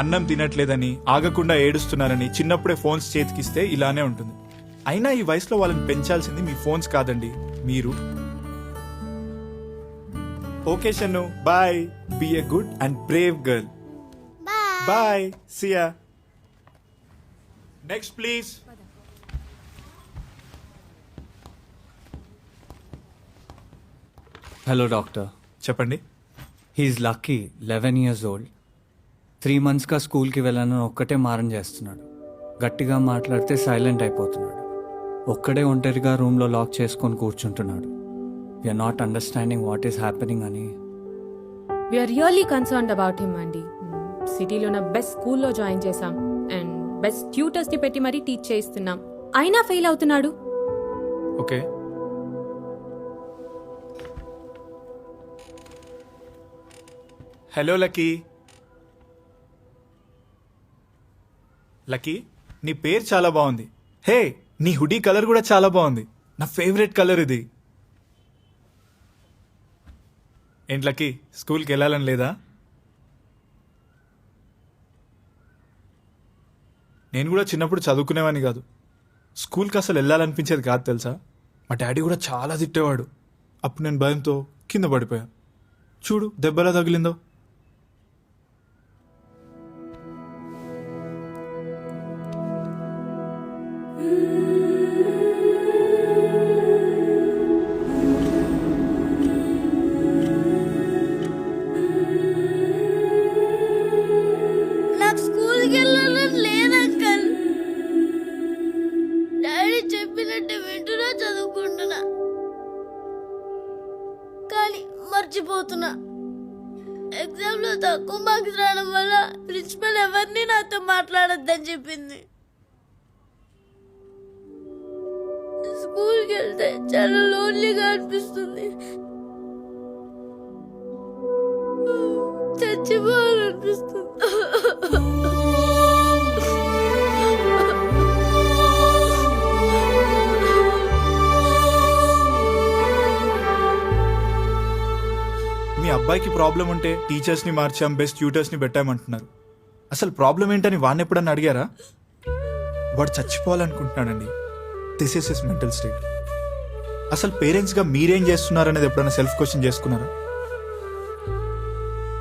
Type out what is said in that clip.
అన్నం తినట్లేదని ఆగకుండా ఏడుస్తున్నారని చిన్నప్పుడే ఫోన్స్ చేతికిస్తే ఇలానే ఉంటుంది. అయినా ఈ వయసులో వాళ్ళని పెంచాల్సింది మీ ఫోన్స్ కాదండి, మీరు. Okay Shannu, bye. Be a good and brave girl. Bye, Siya. Next please. Hello doctor. చెప్పండి. He's lucky, 11 years old. 3 monthsగా స్కూల్కి వెళ్ళాలని ఒక్కటే మారం చేస్తున్నాడు. గట్టిగా మాట్లాడితే సైలెంట్ అయిపోతున్నాడు. ఒక్కడే ఒంటరిగా రూమ్లో లాక్ చేసుకొని కూర్చుంటున్నాడు. We're not understanding what is happening అని. We're really concerned about him అండి. సిటీలోన బెస్ట్ స్కూల్లో జాయిన్ చేశాం అండ్ బెస్ట్ ట్యూటర్స్ని పెట్టి మరీ టీచ్ చేయిస్తున్నాం. అయినా ఫెయిల్ అవుతున్నాడు. ఓకే. Hello lucky. లక్కీ, నీ పేరు చాలా బాగుంది. హే, నీ హుడీ కలర్ కూడా చాలా బాగుంది. నా ఫేవరెట్ కలర్ ఇది. ఏంటి లక్కీ, స్కూల్కి వెళ్ళాలని లేదా? నేను కూడా చిన్నప్పుడు చదువుకునేవాడిని కాదు. స్కూల్కి అసలు వెళ్ళాలనిపించేది కాదు తెలుసా. మా డాడీ కూడా చాలా తిట్టేవాడు. అప్పుడు నేను భయంతో కింద పడిపోయా. చూడు దెబ్బలా తగిలిందో. నాకు స్కూల్కి వెళ్ళాలని లేదు అంకల్. డాడీ చెప్పినట్టు వింటున్నా, చదువుకుంటున్నా, కానీ మర్చిపోతున్నా. ఎగ్జామ్ లో తక్కువ మార్క్స్ రావడం వల్ల ప్రిన్సిపల్ ఎవరిని నాతో మాట్లాడొద్దని చెప్పింది. స్కూల్కి వెళ్తే చాలా లోన్లీగా అనిపిస్తుంది. చచ్చిపోవాలనిపిస్తుంది. మీ అబ్బాయికి ప్రాబ్లం ఉంటే టీచర్స్ని మార్చాం, బెస్ట్ ట్యూటర్స్ని పెట్టామంటున్నారు. అసలు ప్రాబ్లం ఏంటని వాడిని ఎప్పుడన్నా అడిగారా? వాడు చచ్చిపోవాలనుకుంటున్నాడండి. This is his mental state. అసలు పేరెంట్స్గా మీరేం చేస్తున్నారనేది ఎప్పుడైనా సెల్ఫ్ క్వశ్చన్ చేసుకున్నారా?